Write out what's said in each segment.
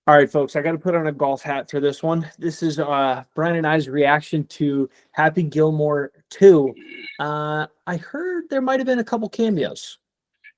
All right, folks, I got to put on a golf hat for this one. This is Brian and I's reaction to Happy Gilmore 2. I heard there might have been a couple cameos.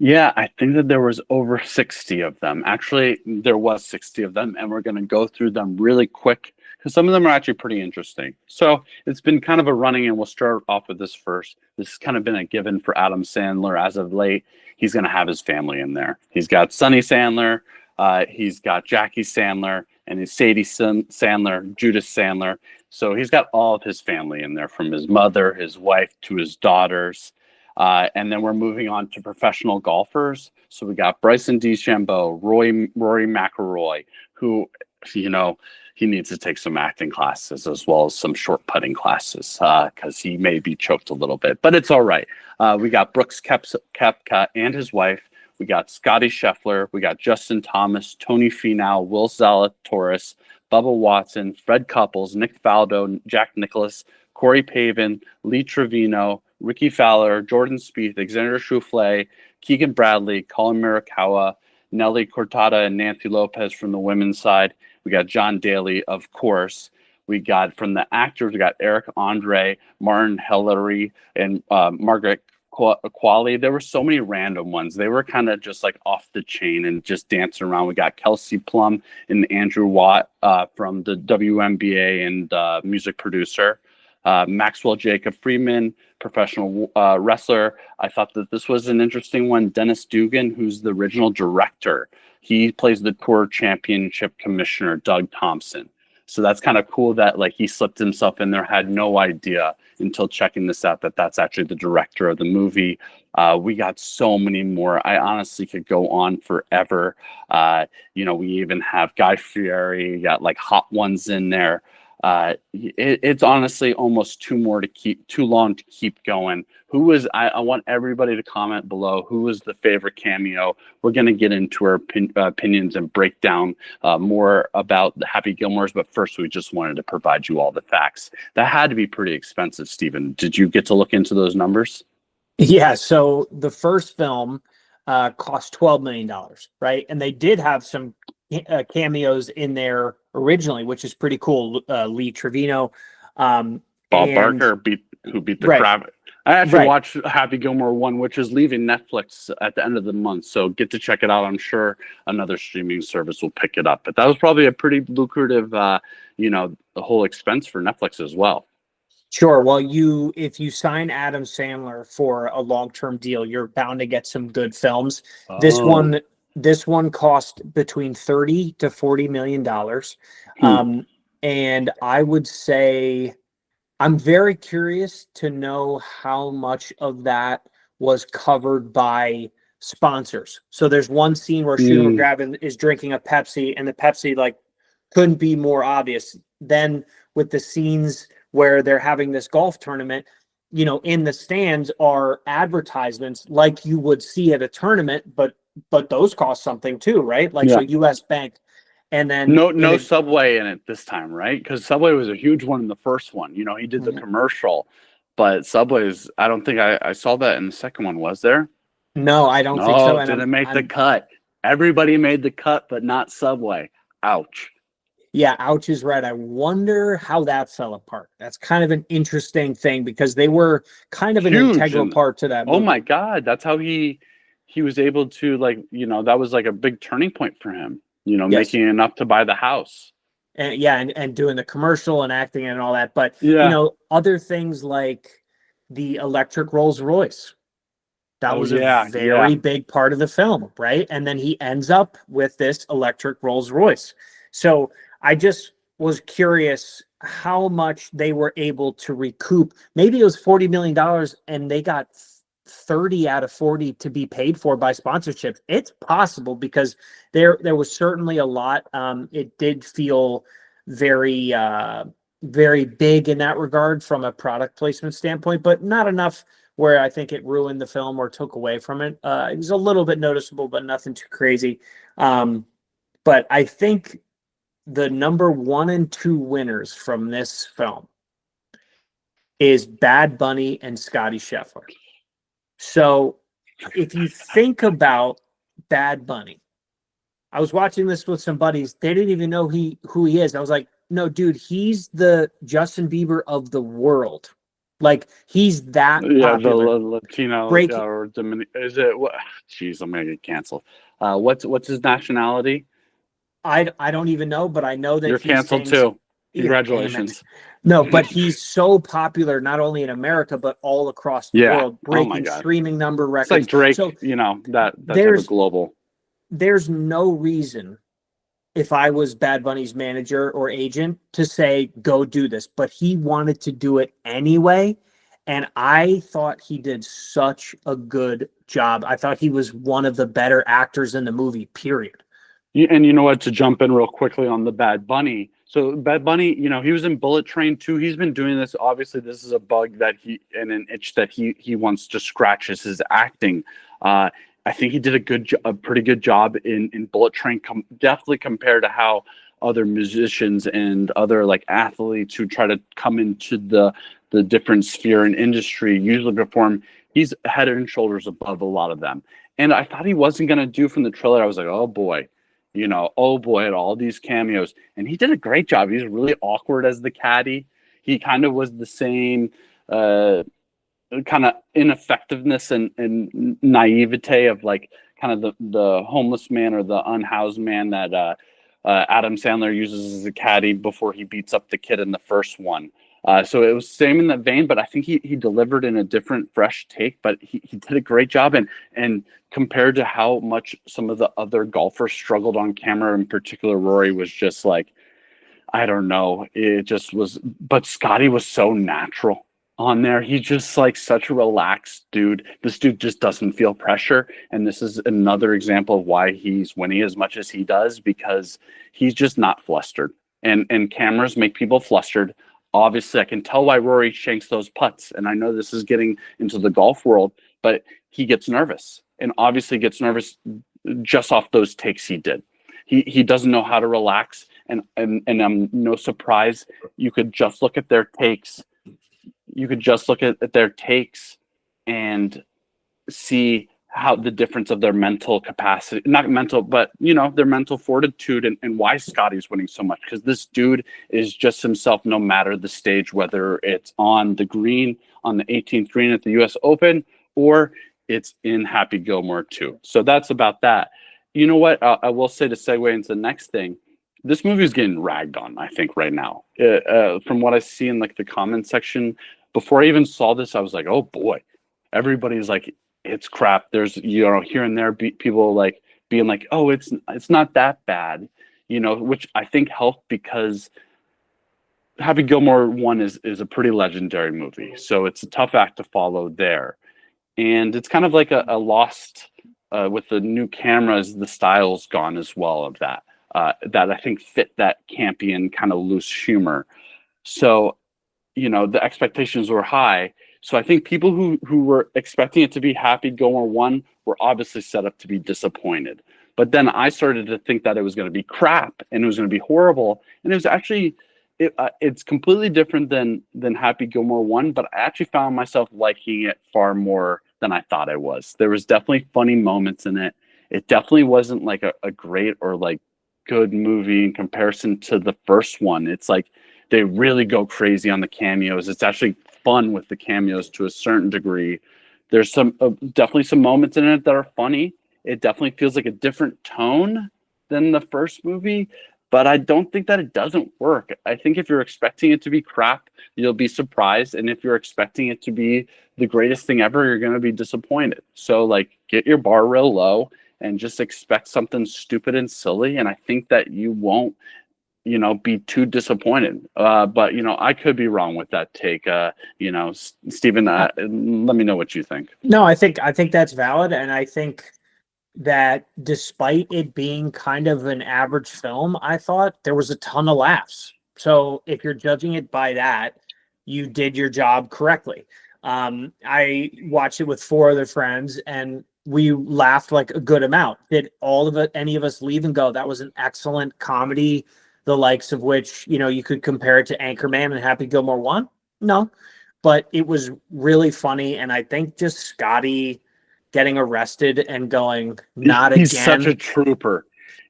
Yeah, I think that there was over 60 of them. Actually, there was 60 of them, and we're going to go through them really quick because some of them are actually pretty interesting. So it's been kind of a running, and we'll start off with this first. This has kind of been a given for Adam Sandler as of late. He's going to have his family in there. He's got Sonny Sandler, he's got Jackie Sandler, and his Sadie Sandler, Judith Sandler. So he's got all of his family in there, from his mother, his wife, to his daughters. And then we're moving on to professional golfers. So we got Bryson DeChambeau, Rory McIlroy, who, he needs to take some acting classes as well as some short putting classes because he may be choked a little bit, but it's all right. We got Brooks Koepka and his wife. We got Scotty Scheffler. We got Justin Thomas, Tony Finau, Will Zalatoris, Bubba Watson, Fred Couples, Nick Faldo, Jack Nicklaus, Corey Pavin, Lee Trevino, Ricky Fowler, Jordan Spieth, Alexander Schauffele, Keegan Bradley, Colin Morikawa, Nelly Cortada, and Nancy Lopez from the women's side. We got John Daly, of course. We got from the actors, we got Eric Andre, Martin Hillary, and Margaret Qualley. There were so many random ones. They were kind of just like off the chain and just dancing around. We got Kelsey Plum and Andrew Watt from the WNBA and music producer. Maxwell Jacob Freeman, professional wrestler. I thought that this was an interesting one. Dennis Dugan, who's the original director. He plays the tour championship commissioner, Doug Thompson. So that's kind of cool that like he slipped himself in there, had no idea until checking this out that that's actually the director of the movie. We got so many more. I honestly could go on forever. We even have Guy Fieri, got like Hot Ones in there. It's honestly almost too long to keep going. I want everybody to comment below who was the favorite cameo. We're going to get into our opinions and break down more about the Happy Gilmores, but first we just wanted to provide you all the facts. That had to be pretty expensive, Stephen. Did you get to look into those numbers? Yeah, so the first film cost $12 million, right? And they did have some cameos in there originally, which is pretty cool. Lee Trevino, Bob Barker who beat the right, crap. I actually watched Happy Gilmore 1, which is leaving Netflix at the end of the month, so get to check it out. I'm sure another streaming service will pick it up, but that was probably a pretty lucrative, the whole expense for Netflix as well. Sure. Well, if you sign Adam Sandler for a long-term deal, you're bound to get some good films. Oh. This one cost between $30 to $40 million. And I would say I'm very curious to know how much of that was covered by sponsors. So there's one scene where Shooter McGavin is drinking a Pepsi, and the Pepsi like couldn't be more obvious. Then with the scenes where they're having this golf tournament, in the stands are advertisements like you would see at a tournament, but those cost something too, right? Like, so US Bank. And then no Subway in it this time, right? Because Subway was a huge one in the first one. He did the commercial, but Subway's, I don't think I saw that in the second one. Was there? No, I don't think so. And didn't make the cut. Everybody made the cut, but not Subway. Ouch. Yeah, ouch is right. I wonder how that fell apart. That's kind of an interesting thing because they were kind of an integral part to that movie. Oh my God, that's how he was able to that was like a big turning point for him. Making enough to buy the house. And doing the commercial and acting and all that. But other things like the electric Rolls Royce. That was a very big part of the film, right? And then he ends up with this electric Rolls Royce. So I just was curious how much they were able to recoup. Maybe it was $40 million and they got 30 out of 40 to be paid for by sponsorships. It's possible because there was certainly a lot. It did feel very, very big in that regard from a product placement standpoint, but not enough where I think it ruined the film or took away from it. It was a little bit noticeable, but nothing too crazy. But I think the number 1 and 2 winners from this film is Bad Bunny and Scotty Scheffler. So if you think about Bad Bunny, I was watching this with some buddies. They didn't even know who he is. I was like, no, dude, he's the Justin Bieber of the world. Like, he's that popular. The Latino Break. or Dominican. Is it what? Jeez, I'm gonna get canceled. What's his nationality? I don't even know, but I know that You're he canceled sings. too. Yeah, Congratulations. No, but he's so popular not only in America but all across the Yeah. world, Oh my breaking God. streaming number It's like records. Drake. So That type of global. there's no reason, if I was Bad Bunny's manager or agent, to say go do this, but he wanted to do it anyway, and I thought he did such a good job. I thought he was one of the better actors in the movie, period. And you know what, to jump in real quickly on the Bad Bunny. So Bad Bunny, he was in Bullet Train too. He's been doing this. Obviously, this is a bug that and an itch that he wants to scratch, is his acting. I think he did a pretty good job in Bullet Train, definitely compared to how other musicians and other like athletes who try to come into the different sphere and industry usually perform. He's head and shoulders above a lot of them. And I thought he wasn't going to do from the trailer. I was like, oh boy. Oh boy, at all these cameos. And he did a great job. He's really awkward as the caddy. He kind of was the same kind of ineffectiveness and naivete of like kind of the homeless man or the unhoused man that Adam Sandler uses as a caddy before he beats up the kid in the first one. So it was same in that vein, but I think he delivered in a different, fresh take. But he did a great job, and compared to how much some of the other golfers struggled on camera, in particular, Rory was just like, I don't know, it just was. But Scotty was so natural on there. He's just like such a relaxed dude. This dude just doesn't feel pressure, and this is another example of why he's winning as much as he does, because he's just not flustered. And cameras make people flustered. Obviously, I can tell why Rory shanks those putts. And I know this is getting into the golf world, but he gets nervous, and obviously gets nervous just off those takes he did. He doesn't know how to relax. And I'm no surprise. You could just look at their takes. You could just look at their takes and see how the difference of their mental capacity, not mental, but their mental fortitude, and why Scotty's winning so much. Because this dude is just himself, no matter the stage, whether it's on the green, on the 18th green at the US Open, or it's in Happy Gilmore 2. So that's about that. You know what? I will say, to segue into the next thing, this movie is getting ragged on, I think, right now. From what I see in like the comment section, before I even saw this, I was like, oh boy, everybody's like, it's crap. There's, here and there, people like being like, oh, it's not that bad, which I think helped, because Happy Gilmore 1 is a pretty legendary movie. So it's a tough act to follow there. And it's kind of like a lost, with the new cameras, the style's gone as well of that, that I think fit that campy and kind of loose humor. So, the expectations were high. So I think people who were expecting it to be Happy Gilmore 1 were obviously set up to be disappointed. But then I started to think that it was going to be crap and it was going to be horrible. And it was actually, it's completely different than Happy Gilmore 1, but I actually found myself liking it far more than I thought I was. There was definitely funny moments in it. It definitely wasn't like a great or like good movie in comparison to the first one. It's like they really go crazy on the cameos. It's actually fun with the cameos to a certain degree. There's some definitely some moments in it that are funny. It definitely feels like a different tone than the first movie, but I don't think that it doesn't work. I think if you're expecting it to be crap, you'll be surprised, and if you're expecting it to be the greatest thing ever, you're going to be disappointed. So like, get your bar real low and just expect something stupid and silly, and I think that you won't be too disappointed. But I could be wrong with that take. Stephen, let me know what you think. No, I think that's valid, and I think that despite it being kind of an average film, I thought there was a ton of laughs. So if you're judging it by that, you did your job correctly. I watched it with 4 other friends, and we laughed like a good amount. Did all of it, any of us leave and go, that was an excellent comedy, the likes of which, you could compare it to Anchorman and Happy Gilmore 1? No, but it was really funny. And I think just Scotty getting arrested and going, not He's again. such a trooper.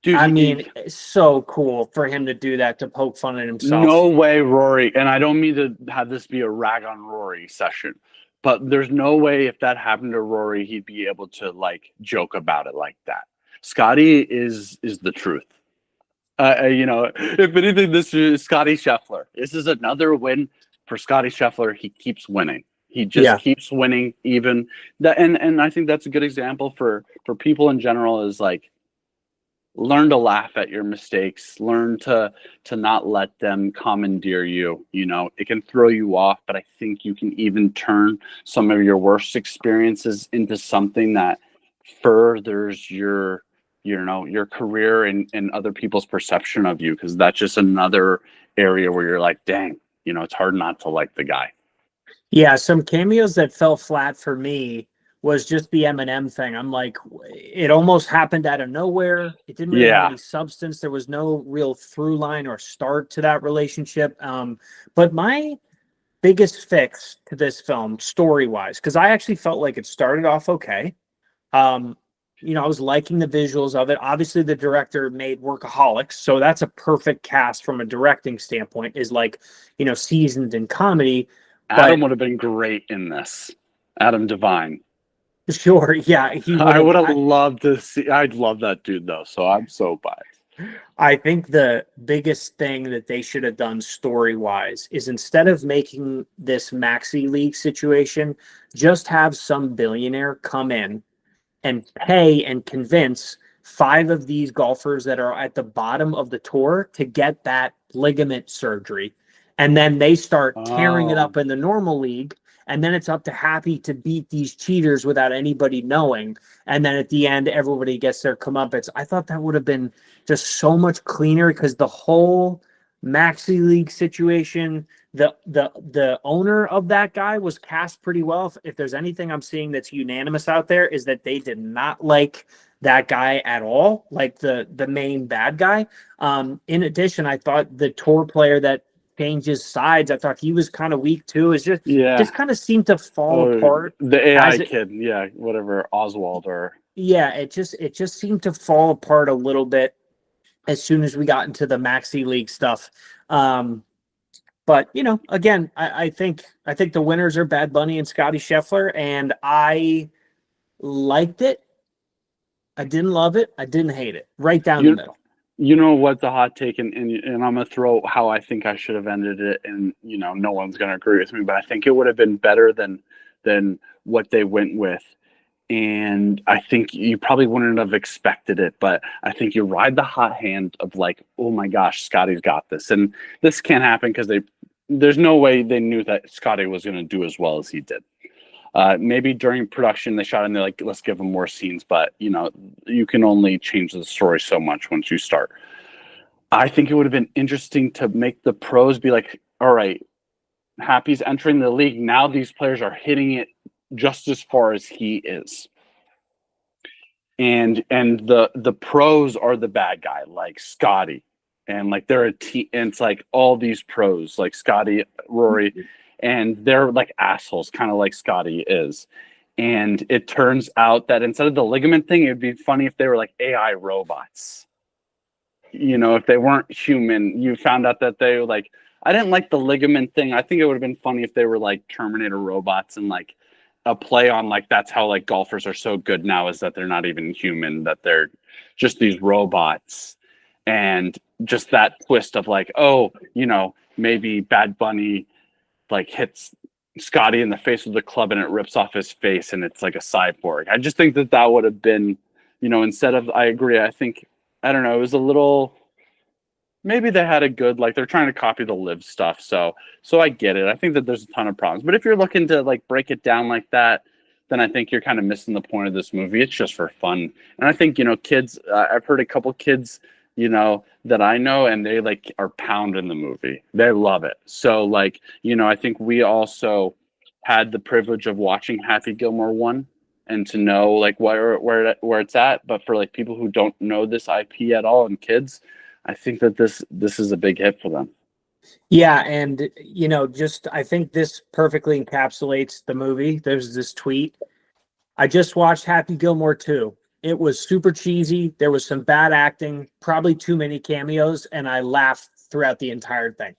Dude, I mean, it's so cool for him to do that, to poke fun at himself. no way, Rory. And I don't mean to have this be a rag on Rory session, but there's no way if that happened to Rory, he'd be able to like joke about it like that. Scotty is the truth. If anything, this is Scotty Scheffler. This is another win for Scotty Scheffler. He keeps winning. He just keeps winning. Even that, and I think that's a good example for people in general. Is like, learn to laugh at your mistakes. Learn to not let them commandeer you. You know, it can throw you off, but I think you can even turn some of your worst experiences into something that furthers your career and other people's perception of you, because that's just another area where you're like, dang, it's hard not to like the guy. Yeah, some cameos that fell flat for me was just the Eminem thing. I'm like, it almost happened out of nowhere. It didn't really have any substance. There was no real through line or start to that relationship. But my biggest fix to this film, story-wise, because I actually felt like it started off okay. I was liking the visuals of it. Obviously, the director made Workaholics, so that's a perfect cast from a directing standpoint, is like, seasoned in comedy. Adam would have been great in this. Adam Devine. Sure, yeah, he would. I would have loved to see. I'd love that dude though, so I'm so biased. I think the biggest thing that they should have done story-wise is, instead of making this maxi league situation, just have some billionaire come in and pay and convince 5 of these golfers that are at the bottom of the tour to get that ligament surgery. And then they start tearing it up in the normal league. And then it's up to Happy to beat these cheaters without anybody knowing. And then at the end, everybody gets their comeuppance. I thought that would have been just so much cleaner, because the whole maxi league situation, the owner of that guy was cast pretty well. If there's anything I'm seeing that's unanimous out there, is that they did not like that guy at all, like the main bad guy. In addition, I thought the tour player that changes sides, I thought he was kind of weak too. It's just kind of seemed to fall apart. The AI kid, whatever, Oswald or it just seemed to fall apart a little bit as soon as we got into the maxi league stuff. But again, I think the winners are Bad Bunny and Scotty Scheffler, and I liked it. I didn't love it. I didn't hate it. Right down the middle. You know what, the hot take, and I'm gonna throw how I think I should have ended it, and no one's gonna agree with me, but I think it would have been better than what they went with. And I think you probably wouldn't have expected it, but I think you ride the hot hand of like, oh my gosh, Scotty's got this. And this can't happen because there's no way they knew that Scotty was going to do as well as he did. Maybe during production they shot and they're like, let's give him more scenes, but you can only change the story so much once you start. I think it would have been interesting to make the pros be like, all right, Happy's entering the league. Now these players are hitting it just as far as he is. And the pros are the bad guy, like Scotty. And like they're a team, and it's like all these pros, like Scotty, Rory, and they're like assholes, kind of like Scotty is. And it turns out that instead of the ligament thing, it'd be funny if they were like AI robots. If they weren't human, you found out that they were like, I didn't like the ligament thing. I think it would have been funny if they were like Terminator robots, and like a play on like that's how like golfers are so good now, is that they're not even human, that they're just these robots. And just that twist of like, maybe Bad Bunny like hits Scotty in the face with the club and it rips off his face and it's like a cyborg. I just think that would have been, instead of, I agree. I think, I don't know, it was a little, maybe they had a good, like they're trying to copy the Live stuff. So I get it. I think that there's a ton of problems, but if you're looking to like break it down like that, then I think you're kind of missing the point of this movie. It's just for fun. And I think, kids, I've heard a couple kids, that I know, and they like are pounding the movie. They love it. So like, I think we also had the privilege of watching Happy Gilmore 1 and to know like where it's at. But for like people who don't know this IP at all and kids, I think that this is a big hit for them. Yeah, and I think this perfectly encapsulates the movie. There's this tweet. I just watched Happy Gilmore 2. It was super cheesy. There was some bad acting, probably too many cameos, and I laughed throughout the entire thing.